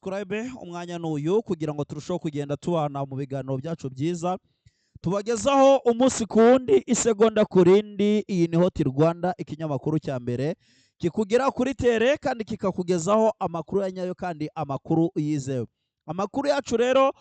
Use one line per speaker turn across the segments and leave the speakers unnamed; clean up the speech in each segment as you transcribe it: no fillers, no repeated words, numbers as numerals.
subscribe umwanya n'uyu kugira ngo turusheho kugenda tubana mu biganiro byacu byiza tubagezaho umunsi ku wundi isegonda ku rindi. Iyi ni Hot Rwanda, ikinyamakuru cya mbere kikugera kuri tere kandi kikakugezaho amakuru ya nyayo kandi amakuru yizewe. Amakuru yacu rero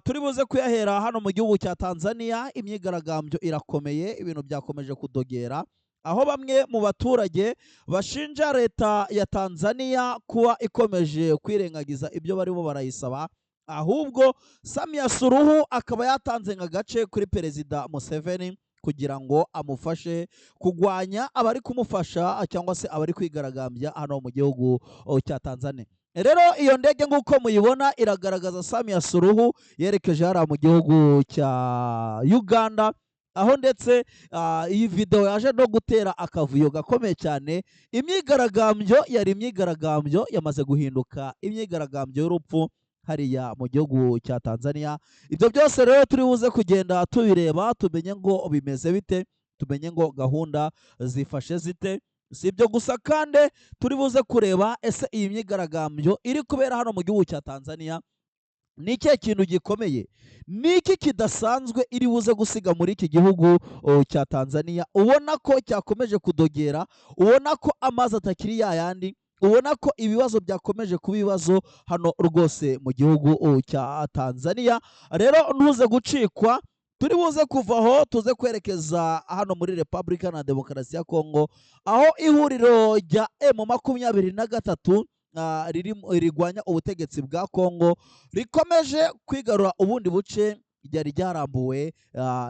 turi buze kuyahera hano mu gihugu cya Tanzania. Imyigaragambyo irakomeye, ibintu byakomeje kudogera, aho bamwe mu baturage bashinja leta ya Tanzania kuba ikomeje kwirengagiza ibyo barimo barayisaba, ahubwo Samia Suluhu akaba yatanze nk'agace kuri Perezida Museveni kugira ngo amufashe kugwanya abari kumufasha cyangwa se abari kwigaragambya hano mu gihugu cya Tanzania. Rero iyo ndege nk'uko muyibona iragaragaza Samia Suluhu yerekeje hariya mu gihugu cya Uganda, aho ndetse iyi video yaje no gutera akavuyo gakomeye cyane. Imyigaragambyo yari imyigaragambyo yamaze guhinduka imyigaragambyo y'urupfu hariya mu gihugu cya Tanzania. Ibyo byose rero turi buze kugenda tubireba, tumenye ngo bimeze bite, tumenye ngo gahunda zifashe zite. Si ibyo gusa kandi turi buze kureba ese iyi myigaragambyo iri kubera hano mu gihugu cya Tanzania ni ikihe kintu gikomeye, ni iki kidasanzwe iri buze gusiga muri iki gihugu cya Tanzania, ubona ko cyakomeje kudogera, ubona ko amazi atakiri yayandi, ubona ko ibibazo byakomeje kuba ibibazo hano rwose mu gihugu cya Tanzania. Rero ntuze gucikwa, turi buze kuva aho tuze kwerekeza hano muri Repubulika na Demokarasi ya Kongo, aho ihuriro rya M23 rigwanya ubutegetsi bwa Kongo rikomeje kwigarura ubundi buce ryari ryarambuwe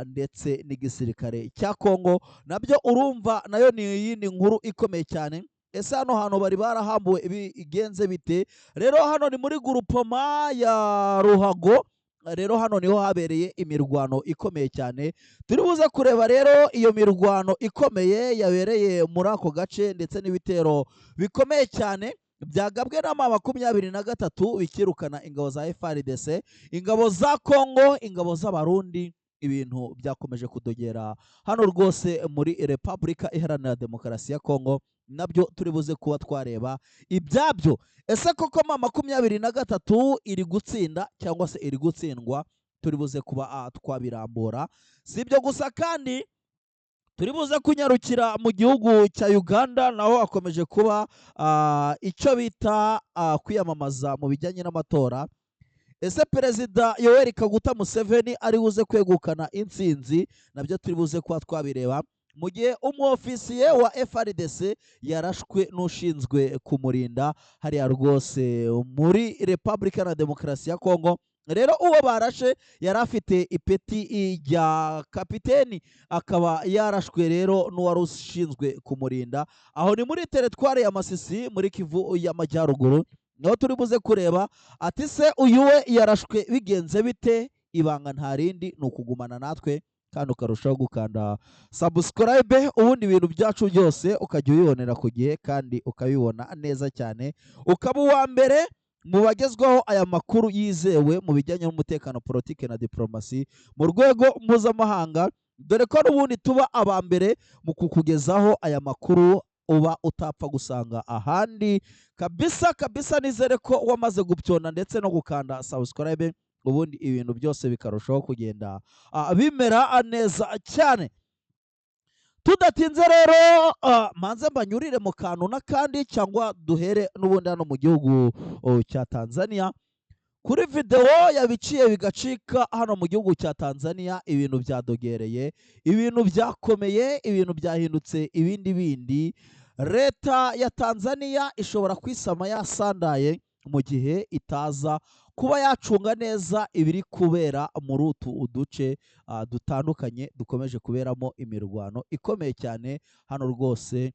ndetse n'igisirikare cya Kongo. Nabyo urumva nayo ni iyindi nkuru ikomeye cyane. Ese hano hantu bari barahambuwe ibigenze bite? Rero hano ni muri groupement ya Ruhago. Rero hano niho habereye imirwano ikomeye cyane. Turi buze kureba rero iyo mirwano ikomeye yabereye muri ako gace ndetse n'ibitero bikomeye cyane byagabwe na M23 bikirukana ingabo za FARDC, ingabo za Kongo, ingabo z'abarundi. Ibintu byakomeje kudogera hano rwose muri Repubulika Iharanira Demokarasi ya Kongo, nabyo turi buze kuba twareba ibyabyo. Ese koko M23 iri gutsinda cyangwa se iri gutsindwa? Turi buze kuba twabirambura. Si ibyo gusa kandi turi buze kunyarukira mu gihugu cya Uganda, naho akomeje kuba icyo bita kwiyamamaza mu bijyanye n'amatora. Ese Perezida Yoweri Kaguta Museveni ari buze kwegukana intsinzi? Nabyo turi buze kuba twabireba, mu gihe umwofisiye wa FARDC yarashwe n'ushinzwe kumurinda hariya rwose muri Repubulika na Demokarasi ya Kongo. Rero uwo barashe yari afite ipeti rya kapiteni, akaba yarashwe rero n'uwari ushinzwe kumurinda. Aho ni muri teritwari ya Masisi muri Kivu y'Amajyaruguru. Niho turi buze kureba ati se uyu we yarashwe bigenze bite? Ibanga nta rindi ni ukugumana natwe kandi ukarushaho gukanda subscribe, ubundi ibintu byacu byose ukajya ubibonera ku gihe kandi ukabibona neza cyane, ukaba uwa mbere mu bagezwaho aya makuru yizewe mu bijyanye n'umutekano, politike na diplomasi mu rwego mpuzamahanga, dore ko n'ubundi tuba aba mbere mu kukugezaho aya makuru uba utapfa gusanga ahandi kabisa kabisa. Nizere ko wamaze gupyona ndetse no gukanda subscribe, ubundi ibintu byose bikarushaho kugenda bimera neza cyane. Tudatinze rero manze mbanyurire mu kantu n'akandi, cyangwa duhere n'ubundi hano mu gihugu cya Tanzania kuri video yabiciye bigacika hano mu gihugu cya Tanzania. Ibintu byadogereye, ibintu byakomeye, ibintu byahindutse ibindi bindi. Leta ya Tanzania ishobora kwisama yasandaye mu gihe itaza kuba yacunga neza ibiri kubera muri utu uduce dutandukanye dukomeje kuberamo imirwano ikomeye cyane hano rwose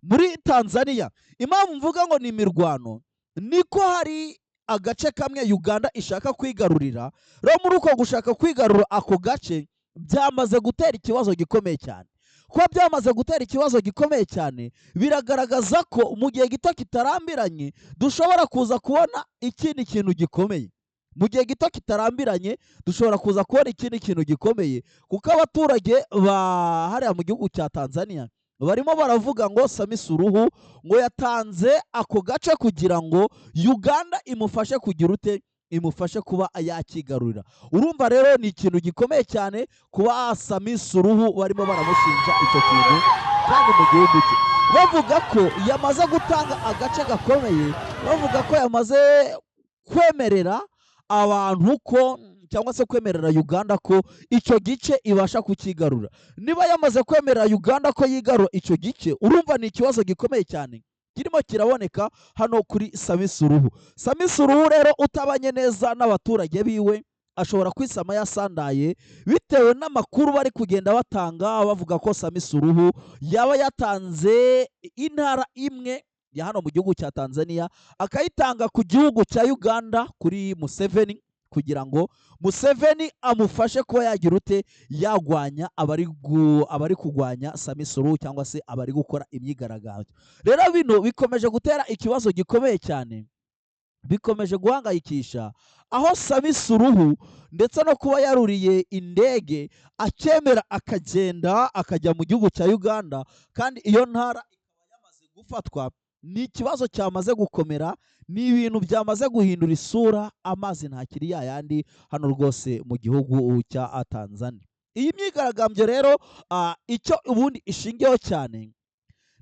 muri Tanzania. Impamvu mvuga ngo ni imirwano, niko hari agace kamwe Uganda ishaka kwigarurira. Rero muri uko gushaka kwigarura ako gace byamaze gutera ikibazo gikomeye cyane. Kuba byamaze gutera ikibazo gikomeye cyane biragaragaza ko mu gihe gito kitarambiranye dushobora kuza kubona ikindi kintu gikomeye. Mu gihe gito kitarambiranye dushobora kuza kubona ikindi kintu gikomeye, kuko abaturage ba hariya mu gihugu cya Tanzania barimo baravuga ngo Sami Suluhu ngo yatanze ako gace kugira ngo Uganda imufashe kugira ute, imufashe kuba yakigarurira. Urumva rero ni ikintu gikomeye cyane kuba Sami Suluhu barimo baramushinja icyo kintu kandi mu gihugu cye, bavuga ko yamaze gutanga agace gakomeye, bavuga ko yamaze kwemerera abantu ko cyangwa se kwemerera Uganda ko icyo gice ibasha kukigarura. Niba yamaze kwemerera Uganda ko yigarura icyo gice, urumva ni ikibazo gikomeye cyane kirimo kiraboneka hano kuri Sami Suluhu. Sami Suluhu rero utabanye neza n'abaturage biwe ashobora kwisama yasandaye bitewe n'amakuru bari kugenda batanga bavuga ko Sami Suluhu yaba yatanze intara imwe ya hano mu gihugu cya Tanzania akayitanga ku gihugu cya Uganda kuri Museveni kugira ngo Museveni amufashe kuba yagira ute, yagwanya abari kugwanya Sami Suluhu cyangwa se abari gukora imyigaragambyo. Rero bino bikomeje gutera ikibazo gikomeye cyane, bikomeje guhangayikisha aho Sami Suluhu ndetse no kuba yaruriye indege akemera akagenda akajya mu gihugu cya Uganda kandi iyo ntara ikaba yamaze gufatwa. Ni ikibazo cyamaze gukomera, ni ibintu byamaze guhindura isura, amazi ntakiri yayandi hano rwose mu gihugu cya Tanzania. Iyi myigaragambyo rero icyo ubundi ishingiyeho cyane,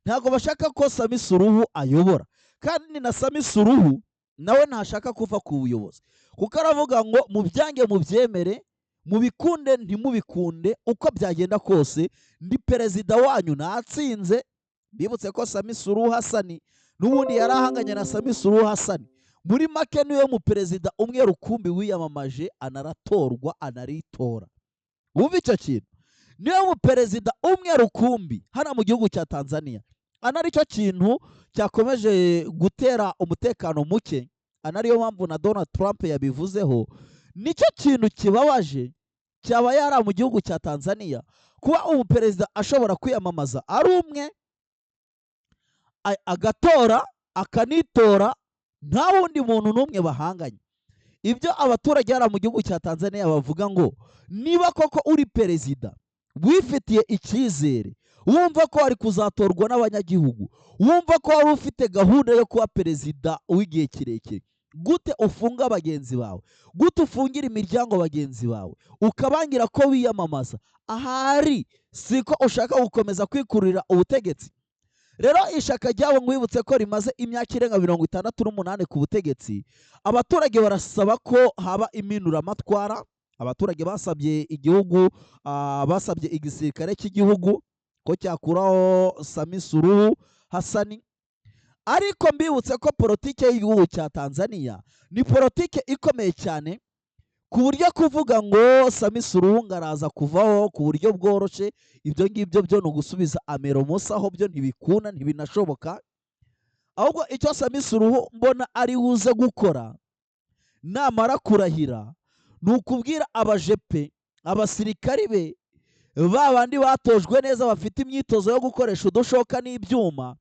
ntabwo bashaka ko Sami Suluhu ayobora, kandi na Sami Suluhu nawe ntashaka kuva ku buyobozi, kuko aravuga ngo mubyange mubyemere, mubikunde ntimubikunde, uko byagenda kose ndi perezida wanyu natsinze. Bibutse ko Sami Suluhu Hassan n'ubundi yari ahanganye na Sami Suluhu Hassan, muri make niwe mu perezida umwe rukumbi wiyamamaje anaratorwa anaritora. Wumva icyo kintu, niwe mu perezida umwe rukumbi hano mu gihugu cya Tanzania, anaricyo kintu cyakomeje gutera umutekano muke, anariyo mpamvu na Donald Trump yabivuzeho. Nicyo kintu kibabaje cyaba yari mu gihugu cya Tanzania, kuba umuperezida ashobora kwiyamamaza ari umwe agatora akanitora nta wundi muntu n'umwe bahanganye. Ibyo abaturage hano mu gihugu cya Tanzania bavuga ngo niba koko uri perezida wifitiye icyizere, wumva ko wari kuzatorwa n'abanyagihugu, wumva ko wari ufite gahunda yo kuba perezida w'igihe kirekire, gute ufunga bagenzi bawe, gute ufungira imiryango bagenzi bawe, ukabangira ko wiyamamaza? Ahari siko ushaka gukomeza kwikurira ubutegetsi. Rero ishaka ryabo mwibutse ko rimaze imyaka irenga 68 ku butegetsi. Abaturage barasaba ko haba impinduramatwara. Abaturage basabye igihugu, basabye igisirikare cy'igihugu ko cyakuraho Sami Suluhu Hassan. Ariko mbibutse ko politike y'igihugu cya Tanzania ni politike ikomeye cyane, ku buryo kuvuga ngo Sami Suluhu ngaraza kuvaho ku buryo bworoshe, ibyo ngibyo byo no gusubiza amero musa, aho byo ntibikuna ntibinashoboka. Ahubwo icyo Sami Suluhu mbona ari buze gukora namara kurahira ni ukubwira abajepe, abasirikari be, babandi batojwe neza bafite imyitozo yo gukoresha udushoka n'ibyuma,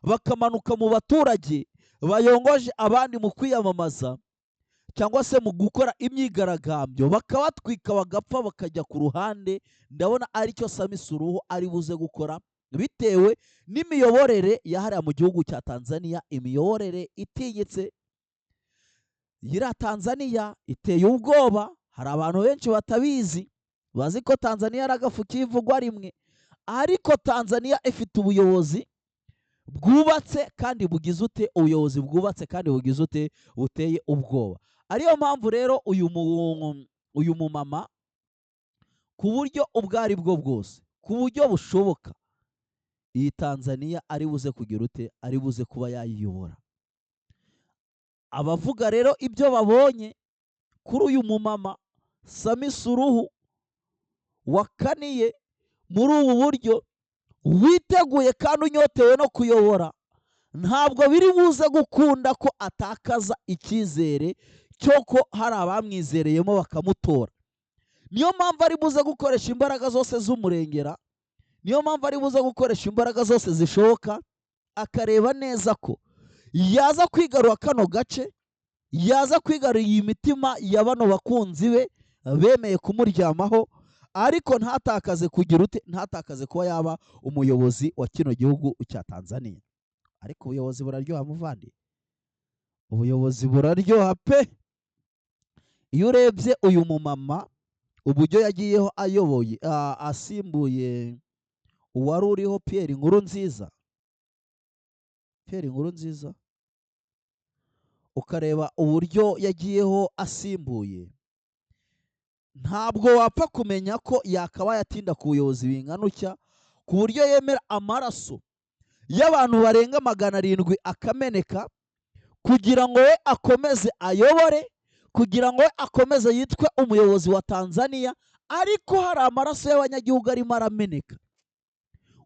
bakamanuka mu baturage bayongoje abandi mu kwiyamamaza cyangwa se mu gukora imyigaragambyo, bakabatwika bagapfa bakajya ku ruhande. Ndabona aricyo Sami Suluhu ari buze gukora, bitewe n'imiyoborere yahariya mu gihugu cya Tanzania, imiyoborere itinyitse. Yira Tanzania iteye ubwoba, hari abantu benshi batabizi, bazi ko Tanzania ari agafu kivugwa rimwe, ariko Tanzania ifite ubuyobozi bwubatse kandi bugize ute, ubuyobozi bwubatse kandi bugize ute, buteye ubwoba. Ariyo mpamvu rero uyu mumama ku buryo ubwo ari bwo bwose, ku buryo bushoboka, iyi Tanzania ari buze kugira ute, ari buze kuba yayiyobora. Abavuga rero ibyo babonye kuri uyu mumama Sami Suluhu wakaniye muri ubu buryo, witeguye kandi unyotewe no kuyobora, ntabwo biri buze gukunda ko atakaza icyizere cyoko hari abamwizereyemo bakamutora. Niyo mpamvu ari buze gukoresha imbaraga zose z'umurengera, niyo mpamvu ari buze gukoresha imbaraga zose zishoboka, akareba neza ko yaza kwigarura kano gace, yaza kwigarura iyi mitima ya bano bakunzi be bemeye kumuryamaho, ariko ntatakaze kugira ute, ntatakaze kuba yaba umuyobozi wa kino gihugu cya Tanzania. Ariko ubuyobozi buraryoha muvandi, ubuyobozi buraryoha pe. Iyo urebye uyu mumama uburyo yagiyeho ayoboye asimbuye uwari uriho Pierre Nkurunziza, Pierre Nkurunziza, ukareba uburyo yagiyeho asimbuye, ntabwo wapfa kumenya ko yakabaye atinda ku buyobozi bingana utya, ku buryo yemera amaraso y'abantu barenga 700 akameneka kugira ngo we akomeze ayobore, kugira ngo we akomeze yitwe umuyobozi wa Tanzania, ariko hari amaraso y'abanyagihugu arimo arameneka.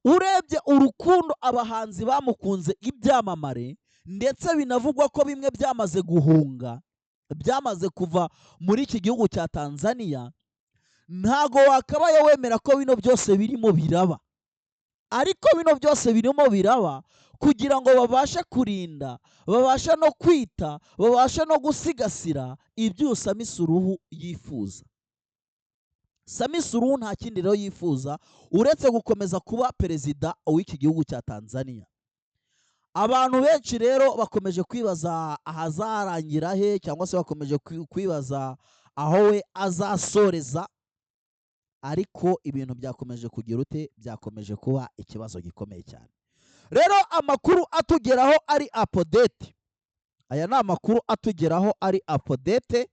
Urebye urukundo abahanzi bamukunze ibyamamare, ndetse binavugwa ko bimwe byamaze guhunga, byamaze kuva muri iki gihugu cya Tanzania, ntago wakabaye wemera ko bino byose birimo biraba. Ariko bino byose birimo biraba kugira ngo babashe kurinda, babashe no kwita, babashe no gusigasira ibyo Samia Suluhu yifuza. Samia Suluhu nta kindi rero yifuza uretse gukomeza kuba perezida w'iki gihugu cya Tanzania. Abantu benshi rero bakomeje kwibaza ahazarangira he, cyangwa se bakomeje kwibaza aho we azasoreza, ariko ibintu byakomeje kugira ute, byakomeje kuba ikibazo gikomeye cyane. Rero amakuru atugeraho ari update, aya ni amakuru atugeraho ari update,